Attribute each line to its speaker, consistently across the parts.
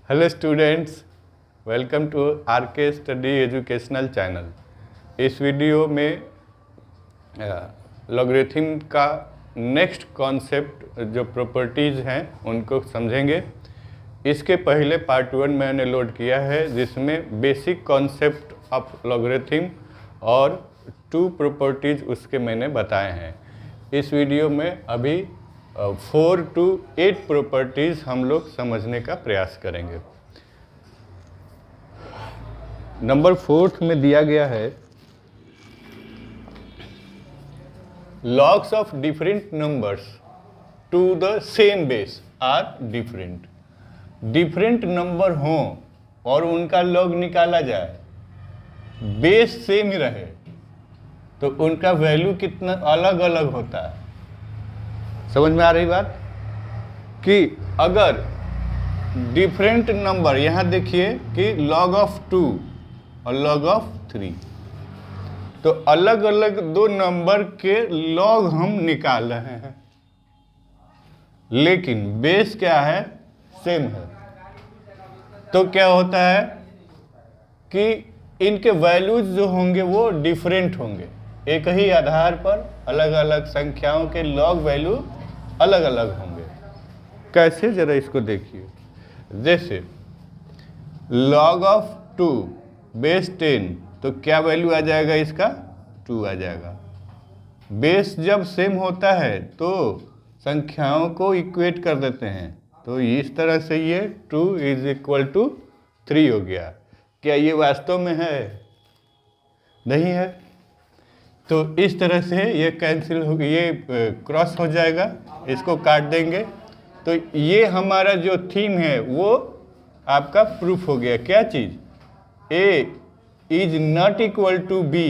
Speaker 1: Hello students, welcome to RK study educational channel. इस video में logarithm का next concept जो प्रॉपर्टीज़ हैं उनको समझेंगे। इसके पहले पार्ट 1 मैंने लोड किया है जिसमें बेसिक कॉन्सेप्ट ऑफ लॉगरिथम और 2 प्रॉपर्टीज़ उसके मैंने बताए हैं। इस वीडियो में अभी 4 to 8 प्रॉपर्टीज़ हम लोग समझने का प्रयास करेंगे। नंबर 4 में दिया गया है logs of different numbers to the same base are different. Different number हों और उनका लॉग निकाला जाए, बेस सेम ही रहे तो उनका वैल्यू कितना अलग अलग होता है। समझ में आ रही बात कि अगर डिफरेंट नंबर, यहाँ देखिए कि log ऑफ 2 और log ऑफ 3, तो अलग अलग दो नंबर के log हम निकाल रहे हैं, लेकिन बेस क्या है, सेम है। तो क्या होता है कि इनके वैल्यूज जो होंगे वो डिफरेंट होंगे। एक ही आधार पर अलग अलग संख्याओं के log वैल्यू अलग अलग होंगे। कैसे, जरा इसको देखिए। जैसे log ऑफ 2 बेस 10, तो क्या वैल्यू आ जाएगा इसका, 2 आ जाएगा। बेस जब सेम होता है तो संख्याओं को इक्वेट कर देते हैं, तो इस तरह से ये 2 = 3 हो गया। क्या ये वास्तव में है? नहीं है। तो इस तरह से ये कैंसिल हो, ये क्रॉस हो जाएगा, इसको काट देंगे। तो ये हमारा जो थीम है वो आपका प्रूफ हो गया। क्या चीज़? A is not equal to B।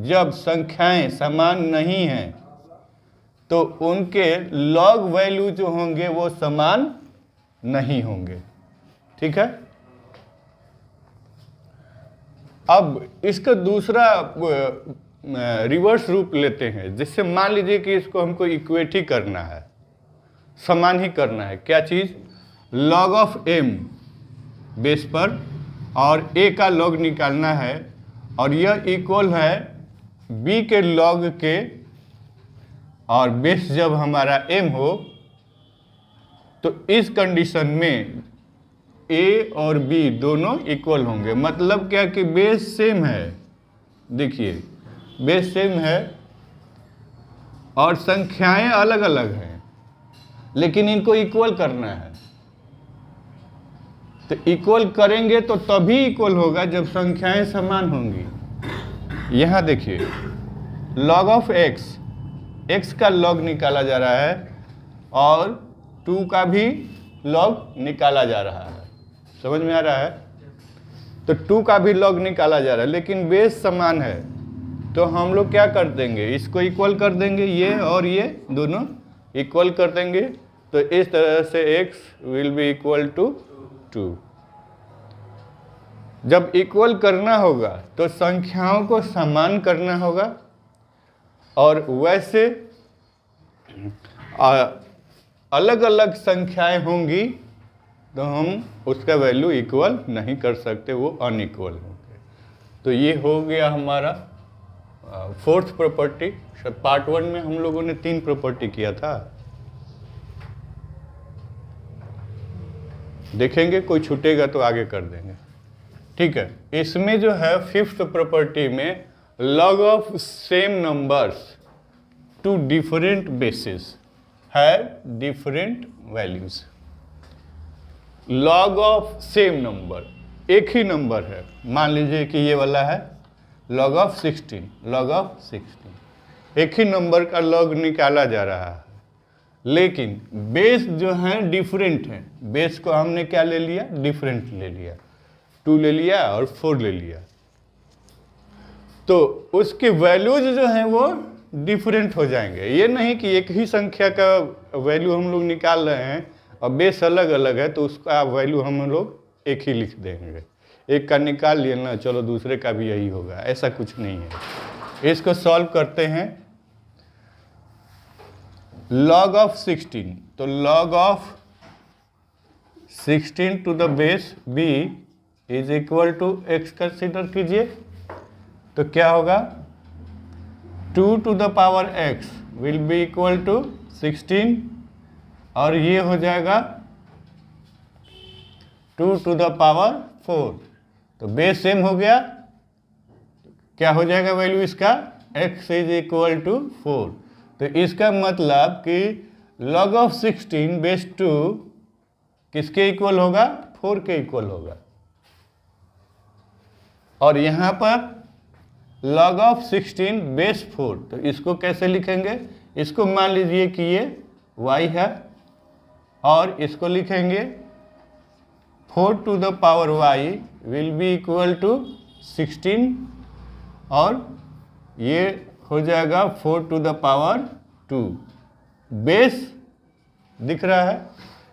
Speaker 1: जब संख्याएं समान नहीं हैं तो उनके log वैल्यू जो होंगे वो समान नहीं होंगे। ठीक है। अब इसका दूसरा रिवर्स रूप लेते हैं, जिससे मान लीजिए कि इसको हमको इक्वेट ही करना है, समान ही करना है। क्या चीज़? log ऑफ m बेस पर और a का log निकालना है, और यह इक्वल है b के log के, और बेस जब हमारा m हो तो इस कंडीशन में a और b दोनों इक्वल होंगे। मतलब क्या कि बेस सेम है। देखिए, बेस सेम है और संख्याएं अलग अलग हैं, लेकिन इनको इक्वल करना है। तो इक्वल करेंगे तो तभी इक्वल होगा जब संख्याएं समान होंगी। यहाँ देखिए, log ऑफ x का log निकाला जा रहा है और 2 का भी log निकाला जा रहा है। समझ में आ रहा है? तो 2 का भी log निकाला जा रहा है, लेकिन बेस समान है। तो हम लोग क्या कर देंगे, इसको इक्वल कर देंगे, ये और ये दोनों इक्वल कर देंगे। तो इस तरह से x will be equal to 2। जब इक्वल करना होगा तो संख्याओं को समान करना होगा, और वैसे अलग अलग संख्याएं होंगी तो हम उसका वैल्यू इक्वल नहीं कर सकते, वो अनइक्वल होंगे। तो ये हो गया हमारा 4th प्रॉपर्टी। पार्ट 1 में हम लोगों ने 3 प्रॉपर्टी किया था। देखेंगे, कोई छूटेगा तो आगे कर देंगे। ठीक है। इसमें जो है 5th प्रॉपर्टी में log of same numbers to different basis have different values. log of same number, एक ही नंबर है, मान लीजिए कि ये वाला है log ऑफ 16, log ऑफ 16, एक ही नंबर का log निकाला जा रहा है, लेकिन बेस जो है डिफरेंट है। बेस को हमने क्या ले लिया, डिफरेंट ले लिया, 2 ले लिया और 4 ले लिया। तो उसके वैल्यूज जो हैं वो डिफरेंट हो जाएंगे। ये नहीं कि एक ही संख्या का वैल्यू हम लोग निकाल रहे हैं और बेस अलग अलग है तो उसका वैल्यू हम लोग एक ही लिख देंगे। एक का निकाल लिया ना, चलो दूसरे का भी यही होगा, ऐसा कुछ नहीं है। इसको सॉल्व करते हैं। log ऑफ 16, तो log of 16 to the base b is equal to x consider कीजिए, तो क्या होगा 2 to the power x will be equal to 16 और ये हो जाएगा 2 टू द पावर 4। तो बेस सेम हो गया, क्या हो जाएगा वैल्यू इसका x इज इक्वल टू 4। तो इसका मतलब कि log ऑफ 16 बेस 2 किसके इक्वल होगा 4 के इक्वल होगा। और यहाँ पर log ऑफ 16 बेस 4, तो इसको कैसे लिखेंगे, इसको मान लीजिए कि ये y है और इसको लिखेंगे 4 to the power y will be equal to 16 और ये हो जाएगा 4 टू द पावर 2। बेस दिख रहा है,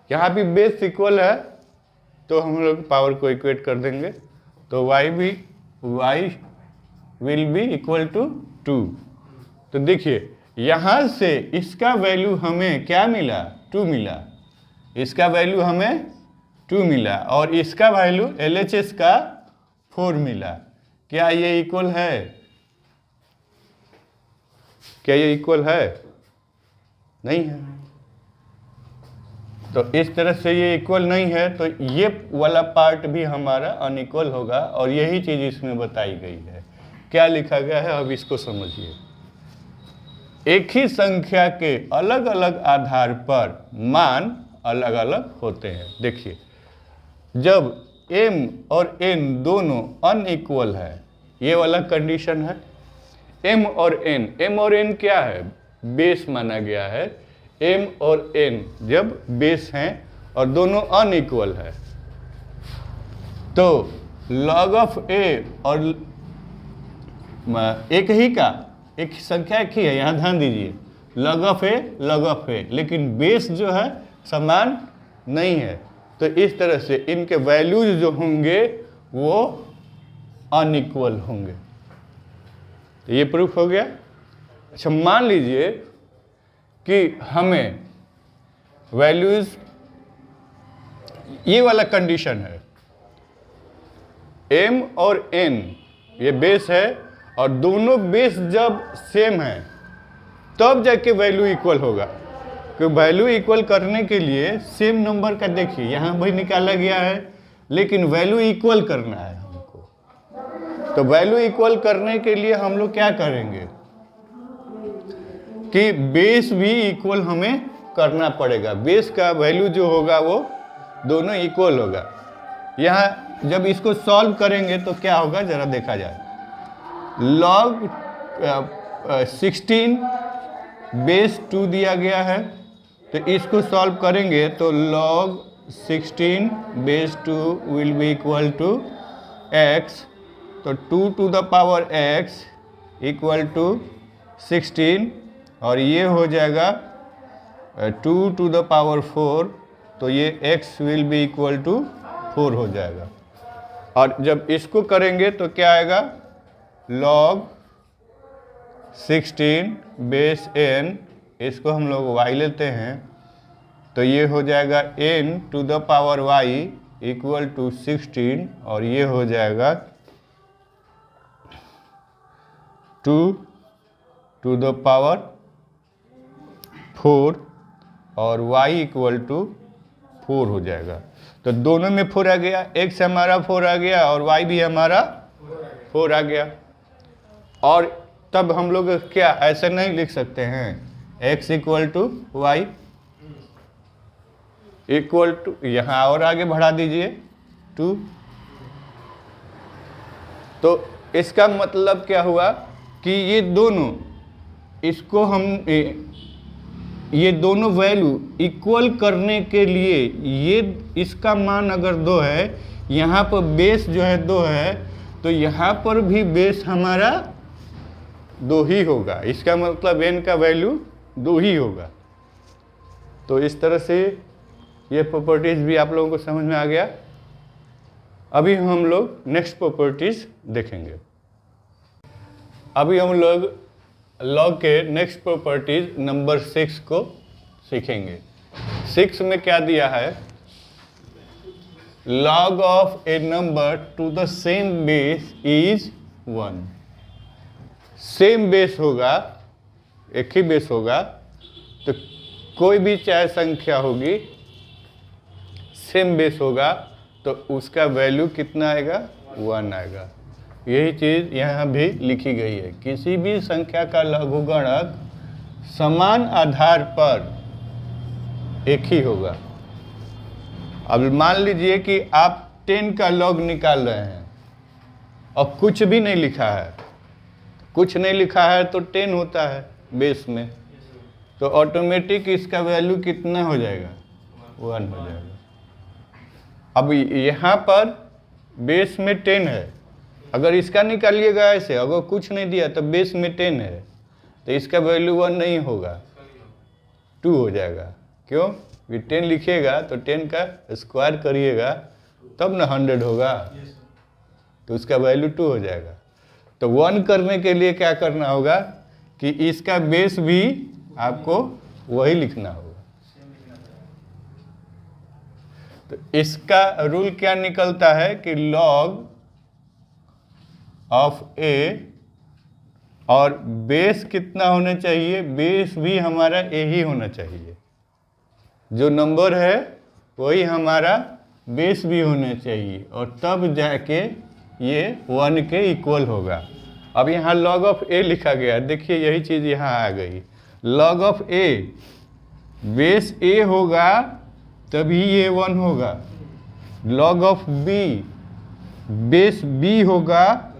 Speaker 1: यहाँ भी बेस इक्वल है तो हम लोग पावर को इक्वेट कर देंगे, तो y will be equal to 2। तो देखिए यहाँ से इसका वैल्यू हमें क्या मिला 2 मिला, इसका वैल्यू हमें 2 मिला और इसका वैल्यू LHS का 4 मिला। क्या ये इक्वल है, क्या ये इक्वल है, नहीं है। तो इस तरह से ये इक्वल नहीं है, तो ये वाला पार्ट भी हमारा अनइक्वल होगा और यही चीज़ इसमें बताई गई है। क्या लिखा गया है अब इसको समझिए। एक ही संख्या के अलग अलग आधार पर मान अलग अलग होते हैं। देखिए जब m और n दोनों अनइक्वल है, ये वाला कंडीशन है, m और n क्या है, बेस माना गया है। m और n जब बेस हैं और दोनों अनइक्वल है तो log ऑफ a और एक ही का एक संख्या एक ही है, यहाँ ध्यान दीजिए log ऑफ a, लेकिन बेस जो है समान नहीं है। तो इस तरह से इनके वैल्यूज जो होंगे वो अनइक्वल होंगे। तो ये प्रूफ हो गया। अच्छा मान लीजिए कि हमें वैल्यूज, ये वाला कंडीशन है, m और n ये बेस है और दोनों बेस जब सेम है तब जाके वैल्यू इक्वल होगा। क्योंकि वैल्यू इक्वल करने के लिए सेम नंबर का देखिए यहाँ भी निकाला गया है, लेकिन वैल्यू इक्वल करना है हमको। तो वैल्यू इक्वल करने के लिए हम लोग क्या करेंगे कि बेस भी इक्वल हमें करना पड़ेगा। बेस का वैल्यू जो होगा वो दोनों इक्वल होगा। यहाँ जब इसको सॉल्व करेंगे तो क्या होगा जरा देखा जाए। log 16 बेस 2 दिया गया है, तो इसको सॉल्व करेंगे तो log 16 base 2 will be equal to x, तो 2 to the power x equal to 16 और ये हो जाएगा 2 टू द पावर 4, तो ये x will be equal to 4 हो जाएगा। और जब इसको करेंगे तो क्या आएगा log 16 बेस n, इसको हम लोग y लेते हैं तो ये हो जाएगा n to the power y equal to 16 और ये हो जाएगा 2 टू द पावर 4 और y इक्वल टू 4 हो जाएगा। तो दोनों में 4 आ गया, x हमारा 4 आ गया और y भी हमारा 4 आ गया। और तब हम लोग क्या ऐसे नहीं लिख सकते हैं x equal to y equal to, यहाँ और आगे बढ़ा दीजिए 2। तो इसका मतलब क्या हुआ कि ये दोनों, इसको हम ये दोनों वैल्यू इक्वल करने के लिए ये इसका मान अगर 2 है, यहाँ पर बेस जो है 2 है, तो यहाँ पर भी बेस हमारा 2 ही होगा। इसका मतलब n का वैल्यू 2 ही होगा। तो इस तरह से ये प्रॉपर्टीज भी आप लोगों को समझ में आ गया। अभी हम लोग नेक्स्ट प्रॉपर्टीज देखेंगे। अभी हम लोग लॉग के नेक्स्ट प्रॉपर्टीज नंबर 6 को सीखेंगे। 6 में क्या दिया है log of a number to the same base is 1। Same base होगा, एक ही बेस होगा, तो कोई भी चाहे संख्या होगी सेम बेस होगा तो उसका वैल्यू कितना आएगा, 1 आएगा। यही चीज़ यहाँ भी लिखी गई है, किसी भी संख्या का लघुगणक समान आधार पर एक ही होगा। अब मान लीजिए कि आप 10 का लॉग निकाल रहे हैं और कुछ भी नहीं लिखा है, कुछ नहीं लिखा है तो 10 होता है बेस में, तो ऑटोमेटिक इसका वैल्यू कितना हो जाएगा, 1 हो जाएगा। अब यहाँ पर बेस में 10 है, अगर इसका निकालिएगा ऐसे, अगर कुछ नहीं दिया तो बेस में 10 है तो इसका वैल्यू 1 नहीं होगा, 2 हो जाएगा। क्यों? कि 10 लिखिएगा तो 10 का स्क्वायर करिएगा तब ना 100 होगा, तो उसका वैल्यू 2 हो जाएगा। तो 1 करने के लिए क्या करना होगा कि इसका बेस भी आपको वही लिखना होगा। तो इसका रूल क्या निकलता है कि लॉग ऑफ ए, और बेस कितना होना चाहिए, बेस भी हमारा ए ही होना चाहिए, जो नंबर है वही हमारा बेस भी होना चाहिए, और तब जाके ये 1 के इक्वल होगा। अब यहाँ लॉग ऑफ ए लिखा गया, देखिए यही चीज़ यहाँ आ गई। Log of A, base A होगा तभी ये 1 होगा। Log of B, base B होगा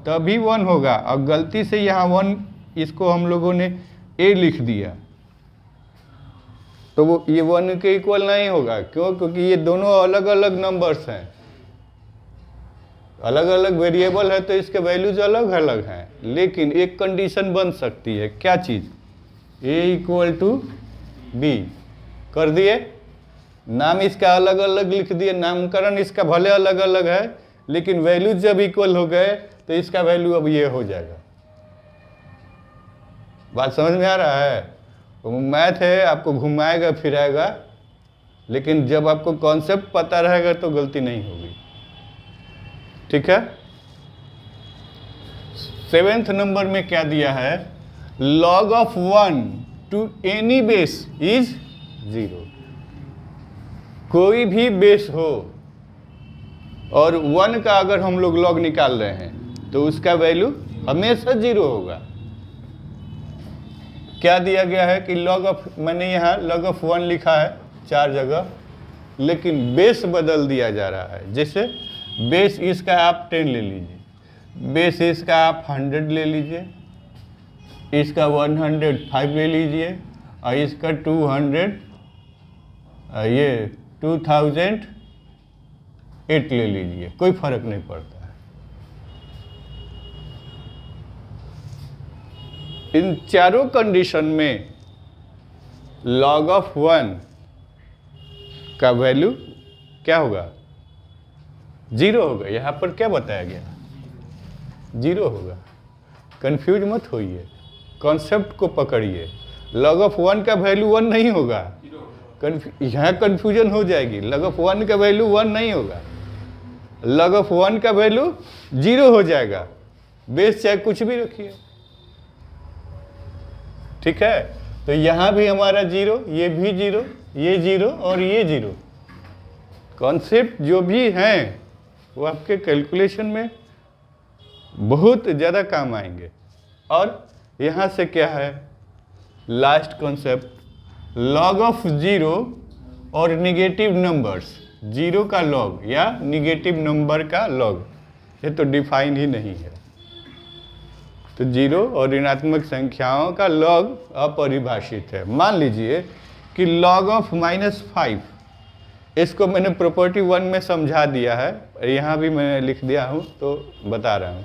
Speaker 1: तभी 1 होगा। और गलती से यहाँ 1 इसको हम लोगों ने ए लिख दिया तो वो ये 1 के इक्वल नहीं होगा। क्यों? क्योंकि ये दोनों अलग अलग नंबर्स हैं, अलग अलग वेरिएबल है तो इसके वैल्यूज अलग अलग हैं। लेकिन एक कंडीशन बन सकती है, क्या चीज़, ए इक्वल टू बी कर दिए, नाम इसका अलग अलग लिख दिए, नामकरण इसका भले अलग अलग है लेकिन वैल्यूज जब इक्वल हो गए तो इसका वैल्यू अब ये हो जाएगा। बात समझ में आ रहा है? तो मैथ है, आपको घुमाएगा फिराएगा, लेकिन जब आपको कॉन्सेप्ट पता रहेगा तो गलती नहीं होगी। ठीक है। 7th नंबर में क्या दिया है, log of 1 to any base is 0। कोई भी बेस हो और 1 का अगर हम लोग लॉग निकाल रहे हैं तो उसका वैल्यू हमेशा 0 होगा। क्या दिया गया है कि लॉग ऑफ, मैंने यहाँ लॉग ऑफ 1 लिखा है 4 जगह, लेकिन बेस बदल दिया जा रहा है। जैसे बेस इसका आप 10 ले लीजिए, बेस इसका आप 100 ले लीजिए, इसका 105 ले लीजिए, और इसका 200 ये 2008 ले लीजिए, कोई फर्क नहीं पड़ता है। इन चारों कंडीशन में log ऑफ 1 का वैल्यू क्या होगा, 0 होगा। यहाँ पर क्या बताया गया, 0 होगा। कंफ्यूज मत होइए, कॉन्सेप्ट को पकड़िए। log ऑफ 1 का वैल्यू 1 नहीं होगा, यहाँ कंफ्यूजन हो जाएगी। log ऑफ 1 का वैल्यू 1 नहीं होगा, log ऑफ 1 का वैल्यू 0 हो जाएगा, बेस चाहे कुछ भी रखिए। ठीक है। तो यहाँ भी हमारा 0, ये भी 0, ये 0 और ये 0। कॉन्सेप्ट जो भी हैं वो आपके कैलकुलेशन में बहुत ज़्यादा काम आएंगे। और यहाँ से क्या है लास्ट कॉन्सेप्ट, log ऑफ 0 और निगेटिव नंबर्स, 0 का लॉग या निगेटिव नंबर का लॉग, ये तो डिफाइन ही नहीं है। तो 0 और ऋणात्मक संख्याओं का लॉग अपरिभाषित है। मान लीजिए कि log ऑफ -5, इसको मैंने प्रॉपर्टी 1 में समझा दिया है, यहाँ भी मैंने लिख दिया हूँ तो बता रहा हूँ।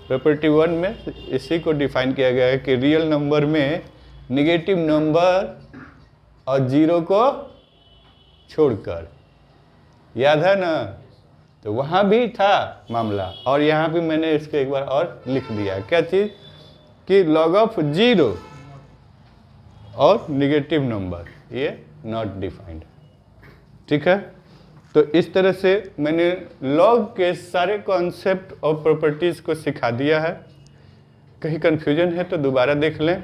Speaker 1: प्रॉपर्टी 1 में इसी को डिफाइन किया गया है कि रियल नंबर में निगेटिव नंबर और 0 को छोड़कर, याद है ना? तो वहाँ भी था मामला, और यहाँ भी मैंने इसको एक बार और लिख दिया। क्या चीज़ कि log ऑफ 0 और निगेटिव नंबर, ये नॉट डिफाइंड। ठीक है। तो इस तरह से मैंने लॉग के सारे कॉन्सेप्ट और प्रॉपर्टीज़ को सिखा दिया है। कहीं कन्फ्यूजन है तो दोबारा देख लें।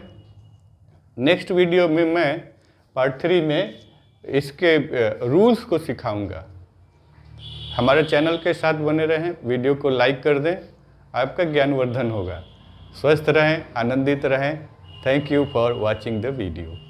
Speaker 1: नेक्स्ट वीडियो में मैं पार्ट 3 में इसके रूल्स को सिखाऊंगा। हमारे चैनल के साथ बने रहें, वीडियो को लाइक कर दें, आपका ज्ञानवर्धन होगा। स्वस्थ रहें, आनंदित रहें। Thank you for watching the video.